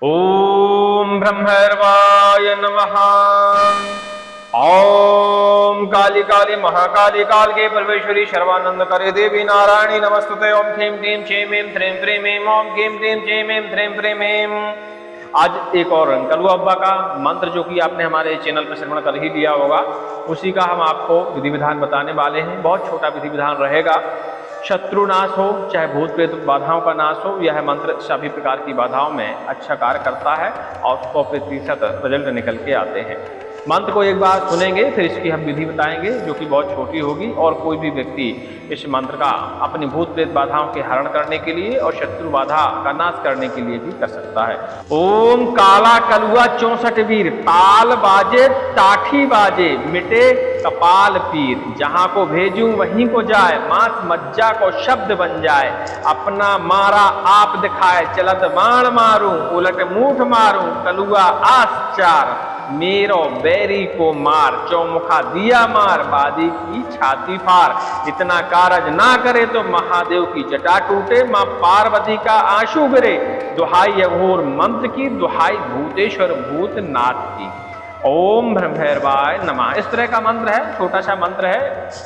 ओम ब्रह्मर्वाय नमः। ओम काली काली महाकाली काल के परमेश्वरी सर्वानंद करे देवी नारायणी नमस्तुते। ओम क्लीं क्लीं क्षेम ऐं ह्रीं प्रीं ऐं ओम क्लीं क्लीं क्षेम ऐं ह्रीं प्रीं ऐं। आज एक और कलुआ अब्बा का मंत्र जो कि आपने हमारे चैनल पर श्रवण कर ही लिया होगा, उसी का हम आपको विधि विधान बताने वाले हैं। बहुत छोटा विधि विधान रहेगा। शत्रु नाश हो चाहे भूत प्रेत बाधाओं का नाश हो, यह मंत्र सभी प्रकार की बाधाओं में अच्छा कार्य करता है और 100% रिजल्ट निकल के आते हैं। मंत्र को एक बार सुनेंगे, फिर इसकी हम विधि बताएंगे जो कि बहुत छोटी होगी, और कोई भी व्यक्ति इस मंत्र का अपनी भूत प्रेत बाधाओं के हरण करने के लिए और शत्रु बाधा का नाश करने के लिए भी कर सकता है। ओम काला कलुआ 64 वीर, ताल बाजे टाठी बाजे, मिटे कपाल पीर, जहां को भेजूं वहीं को जाए, मांस मज्जा को शब्द बन जाए, अपना मारा आप दिखाए, चलत बाण मारूं उलट मूठ मारूं, कलुआ आस चार, मेरो बैरी को मार, चौमुखा दिया मार, बादी की छाती फार, इतना कारज ना करे तो महादेव की जटा टूटे, मां पार्वती का आंसू गिरे, दुहाई अघोर मंत्र की, दुहाई भूतेश्वर भूतनाथ की। ओम ब्रह्मैर्वाय नमः। इस तरह का मंत्र है, छोटा सा मंत्र है।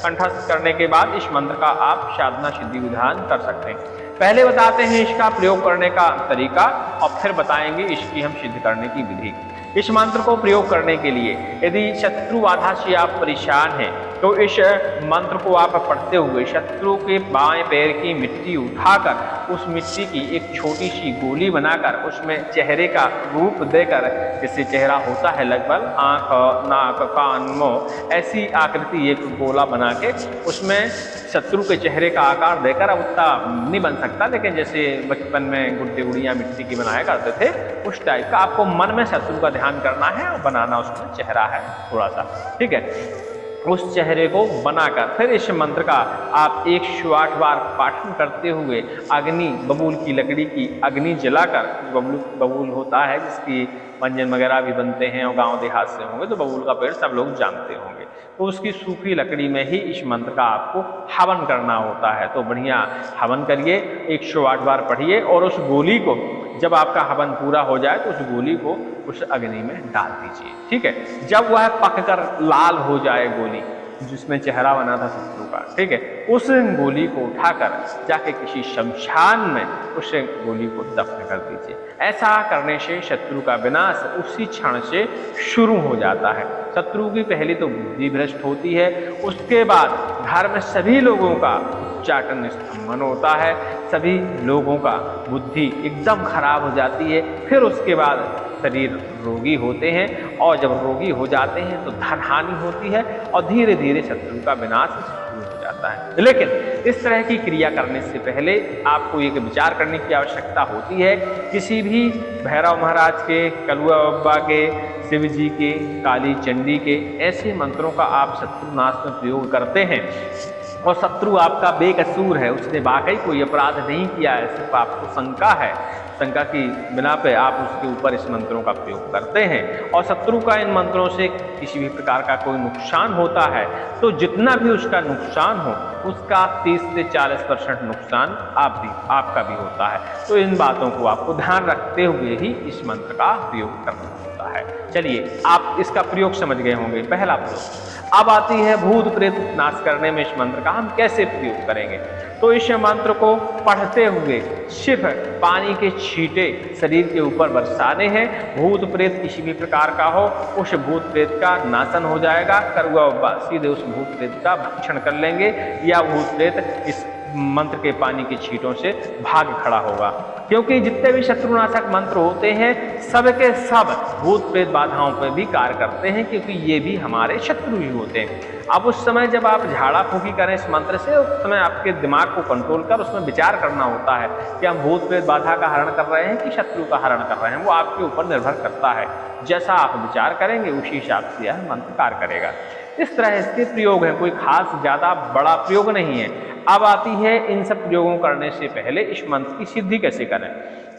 कंठस्थ करने के बाद इस मंत्र का आप साधना सिद्धि विधान कर सकते हैं। पहले बताते हैं इसका प्रयोग करने का तरीका और फिर बताएंगे इसकी हम सिद्ध करने की विधि। इस मंत्र को प्रयोग करने के लिए यदि शत्रु बाधा से आप परेशान हैं तो इस मंत्र को आप पढ़ते हुए शत्रु के बाएं पैर की मिट्टी उठाकर उस मिट्टी की एक छोटी सी गोली बनाकर उसमें चेहरे का रूप देकर, जिससे चेहरा होता है लगभग आंख नाक कान मुंह, ऐसी आकृति एक गोला बना के उसमें शत्रु के चेहरे का आकार देकर, अब उतना नहीं बन सकता लेकिन जैसे बचपन में गुड्डे गुड़ियाँ मिट्टी की बनाया करते थे उस टाइप का आपको मन में शत्रु का ध्यान करना है और बनाना उसमें चेहरा है थोड़ा सा, ठीक है। उस चेहरे को बनाकर फिर इस मंत्र का आप 108 बार पाठन करते हुए अग्नि बबूल की लकड़ी की अग्नि जलाकर, बबूल होता है जिसकी व्यंजन वगैरह भी बनते हैं और गांव देहात से होंगे तो बबूल का पेड़ सब लोग जानते होंगे, तो उसकी सूखी लकड़ी में ही इस मंत्र का आपको हवन करना होता है। तो बढ़िया हवन करिए, 108 बार पढ़िए और उस गोली को जब आपका हवन पूरा हो जाए तो उस गोली को उस अग्नि में डाल दीजिए, ठीक है। जब वह पककर लाल हो जाए गोली जिसमें चेहरा बना था शत्रु का, ठीक है, उस गोली को उठाकर जाके किसी शमशान में उस गोली को दफन कर दीजिए। ऐसा करने से शत्रु का विनाश उसी क्षण से शुरू हो जाता है। शत्रु की पहले तो बुद्धि भ्रष्ट होती है, उसके बाद घर में सभी लोगों का उच्चाटन स्तंभन होता है, सभी लोगों का बुद्धि एकदम खराब हो जाती है, फिर उसके बाद शरीर रोगी होते हैं और जब रोगी हो जाते हैं तो धन हानि होती है और धीरे धीरे शत्रु का विनाश शुरू हो जाता है। लेकिन इस तरह की क्रिया करने से पहले आपको एक विचार करने की आवश्यकता होती है। किसी भी भैरव महाराज के, कलुआ अब्बा के, शिव जी के, काली चंडी के ऐसे मंत्रों का आप शत्रुनाश में प्रयोग करते हैं और शत्रु आपका बेकसूर है, उसने वाकई कोई अपराध नहीं किया है, सिर्फ आपको शंका है, शंका की बिना पे आप उसके ऊपर इस मंत्रों का प्रयोग करते हैं और शत्रु का इन मंत्रों से किसी भी प्रकार का कोई नुकसान होता है तो जितना भी उसका नुकसान हो उसका 30 से 40% नुकसान आपका भी होता है। तो इन बातों को आपको ध्यान रखते हुए ही इस मंत्र का प्रयोग करना होता है। चलिए आप इसका प्रयोग समझ गए होंगे। पहला प्रयोग, अब आती है भूत प्रेत नाश करने में इस मंत्र का हम कैसे प्रयोग करेंगे। तो इस मंत्र को पढ़ते हुए सिर्फ पानी के छींटे शरीर के ऊपर बरसाने हैं। भूत प्रेत किसी भी प्रकार का हो उस भूत प्रेत का नाशन हो जाएगा। कलुआ अब्बा सीधे उस भूत प्रेत का भक्षण कर लेंगे या भूत प्रेत इस मंत्र के पानी के छींटों से भाग खड़ा होगा, क्योंकि जितने भी शत्रुनाशक मंत्र होते हैं सबके सब भूत प्रेत बाधाओं पर भी कार्य करते हैं, क्योंकि ये भी हमारे शत्रु ही होते हैं। अब उस समय जब आप झाड़ा फूकी करें इस मंत्र से, उस समय आपके दिमाग को कंट्रोल कर उसमें विचार करना होता है कि हम भूत प्रेत बाधा का हरण कर रहे हैं कि शत्रु का हरण कर रहे हैं। वो आपके ऊपर निर्भर करता है, जैसा आप विचार करेंगे उसी हिसाब से यह मंत्र कार्य करेगा। इस तरह इसके प्रयोग है, कोई खास ज्यादा बड़ा प्रयोग नहीं है। अब आती है इन सब प्रयोगों करने से पहले इस मंत्र की सिद्धि कैसे करें।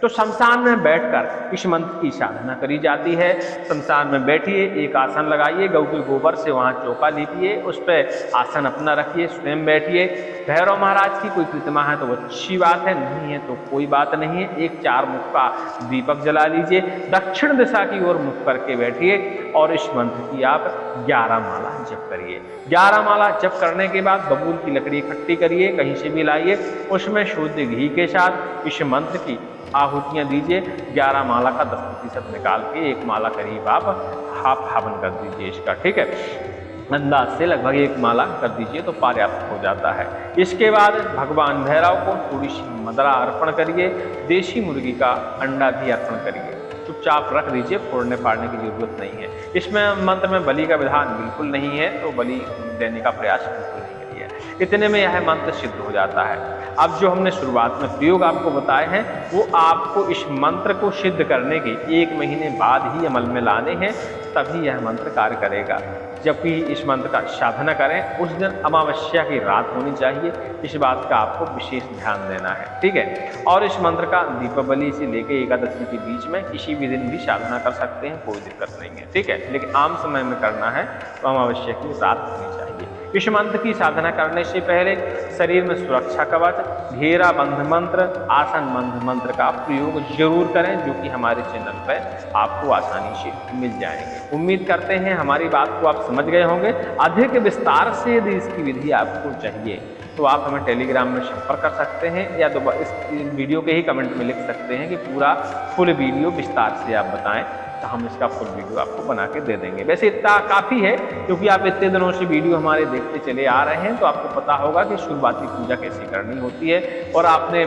तो शमशान में बैठकर इस मंत्र की साधना करी जाती है। शमशान में बैठिए, एक आसन लगाइए, गऊ के गोबर से वहाँ चौका लीपिए, उस पर आसन अपना रखिए, स्वयं बैठिए। भैरव महाराज की कोई प्रतिमा है तो वो अच्छी बात है, नहीं है तो कोई बात नहीं है। एक 4 मुख का दीपक जला लीजिए, दक्षिण दिशा की ओर मुख करके बैठिए और इस मंत्र की आप 11 माला जप करिए। 11 माला जप करने के बाद बबूल की लकड़ी इकट्ठी करिए, कहीं से भी लाइए, उसमें शुद्ध घी के साथ इस मंत्र की आहुतियाँ दीजिए। 11 माला का 10% निकाल के 1 माला करीब आप हवन कर दीजिए इसका, ठीक है। अंदाज से लगभग 1 माला कर दीजिए तो पर्याप्त हो जाता है। इसके बाद भगवान भैरव को थोड़ी सी मदरा अर्पण करिए, देसी मुर्गी का अंडा भी अर्पण करिए, चुपचाप रख दीजिए, फोड़ने फाड़ने की जरूरत नहीं है। इसमें मंत्र में बलि का विधान बिल्कुल नहीं है, तो बलि देने का प्रयास बिल्कुल नहीं करिए। इतने में यह मंत्र सिद्ध हो जाता है। अब जो हमने शुरुआत में प्रयोग आपको बताए हैं वो आपको इस मंत्र को सिद्ध करने के 1 महीने बाद ही अमल में लाने हैं, तभी यह मंत्र कार्य करेगा। जब भी इस मंत्र का साधना करें उस दिन अमावस्या की रात होनी चाहिए, इस बात का आपको विशेष ध्यान देना है, ठीक है। और इस मंत्र का दीपावली से लेकर एकादशी के बीच में किसी भी दिन भी साधना कर सकते हैं, कोई दिक्कत नहीं है, ठीक है। लेकिन आम समय में करना है तो अमावस्या की रात होनी चाहिए। इस मंत्र की साधना करने से पहले शरीर में सुरक्षा कवच, घेरा बंध मंत्र, आसन बंध मंत्र का प्रयोग जरूर करें, जो कि हमारे चैनल पर आपको आसानी से मिल जाएंगे। उम्मीद करते हैं हमारी बात को आप समझ गए होंगे। अधिक विस्तार से यदि इसकी विधि आपको चाहिए तो आप हमें टेलीग्राम में संपर्क कर सकते हैं, या तो इस वीडियो के ही कमेंट में लिख सकते हैं कि पूरा फुल वीडियो विस्तार से आप बताएं, तो हम इसका फुल वीडियो आपको बना के दे देंगे। वैसे इतना काफ़ी है, क्योंकि आप इतने दिनों से वीडियो हमारे देखते चले आ रहे हैं, तो आपको पता होगा कि शुरुआती पूजा कैसे करनी होती है। और आपने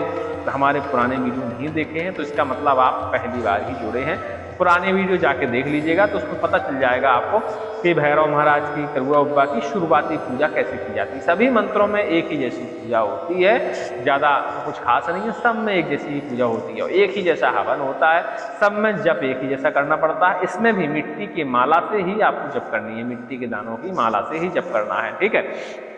हमारे पुराने वीडियो नहीं देखे हैं तो इसका मतलब आप पहली बार ही जुड़े हैं। पुराने वीडियो जाके देख लीजिएगा तो उसमें पता चल जाएगा आपको कि भैरव महाराज की, करुआ उब्बा की शुरुआती पूजा कैसे की जाती है। सभी मंत्रों में एक ही जैसी पूजा होती है, ज़्यादा कुछ खास नहीं है, सब में एक जैसी ही पूजा होती है, एक ही जैसा हवन होता है, सब में जप एक ही जैसा करना पड़ता है। इसमें भी मिट्टी की माला से ही आपको जप करनी है, मिट्टी के दानों की माला से ही जप करना है, ठीक है।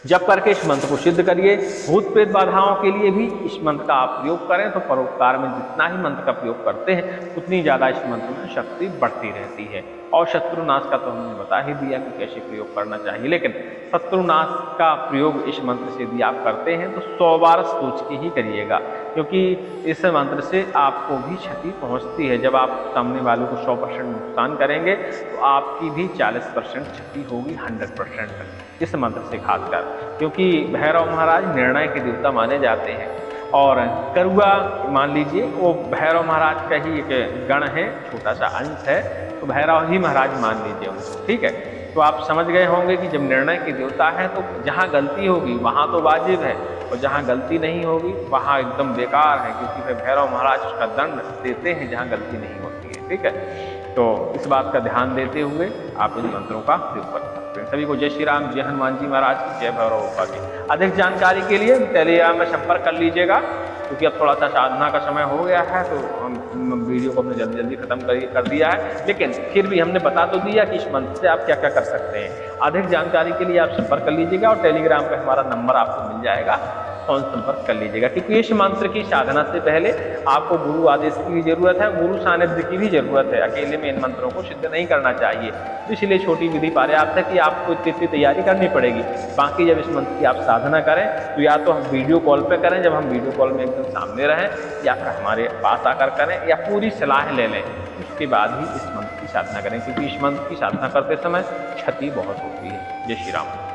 जप करके इस मंत्र को सिद्ध करिए। भूत प्रेत बाधाओं के लिए भी इस मंत्र का आप प्रयोग करें तो परोपकार में जितना ही मंत्र का प्रयोग करते हैं उतनी ज़्यादा इस मंत्र में शक्ति बढ़ती रहती है। और शत्रुनाश का तो हमने बता ही दिया कि कैसे प्रयोग करना चाहिए, लेकिन शत्रुनाश का प्रयोग इस मंत्र से यदि आप करते हैं तो 100 बार सोच के ही करिएगा, क्योंकि इस मंत्र से आपको भी क्षति पहुंचती है। जब आप सामने वालों को 100% नुकसान करेंगे तो आपकी भी 40% क्षति होगी, 100% इस मंत्र से खासकर, क्योंकि भैरव महाराज निर्णय के देवता माने जाते हैं। और करुआ मान लीजिए वो भैरव महाराज का ही एक गण है, छोटा सा अंश है, तो भैरव ही महाराज मान लीजिए उनको, ठीक है। तो आप समझ गए होंगे कि जब निर्णय की देवता है तो जहाँ गलती होगी वहाँ तो वाजिब है, और जहाँ गलती नहीं होगी वहाँ एकदम बेकार है, क्योंकि फिर भैरव महाराज उसका दंड देते हैं जहाँ गलती नहीं होती है, ठीक है। तो इस बात का ध्यान देते हुए आप इन मंत्रों का प्रयोग कर सकते हैं। सभी को जय श्री राम, जय हनुमान जी महाराज की, जय भैरव बाबा की। अधिक जानकारी के लिए टेलीग्राम में संपर्क कर लीजिएगा, क्योंकि अब थोड़ा सा साधना का समय हो गया है तो हम वीडियो को हमने जल्दी जल्दी खत्म कर दिया है, लेकिन फिर भी हमने बता तो दिया कि इस मंत्र से आप क्या क्या कर सकते हैं। अधिक जानकारी के लिए आप संपर्क कर लीजिएगा और टेलीग्राम पे हमारा नंबर आपको मिल जाएगा, फोन संपर्क कर लीजिएगा। क्योंकि इस मंत्र की साधना से पहले आपको गुरु आदेश की भी जरूरत है, गुरु सानिध्य की भी जरूरत है। अकेले में इन मंत्रों को सिद्ध नहीं करना चाहिए, तो इसलिए छोटी विधि पर्याप्त है कि आपको इतनी तैयारी करनी पड़ेगी। बाकी जब इस मंत्र की आप साधना करें तो या तो हम वीडियो कॉल पे करें, जब हम वीडियो कॉल में एकदम सामने रहें, या फिर हमारे पास आकर करें, या पूरी सलाह ले लें, उसके बाद ही इस मंत्र की साधना करें, क्योंकि इस मंत्र की साधना करते समय क्षति बहुत होती है। जय श्री राम।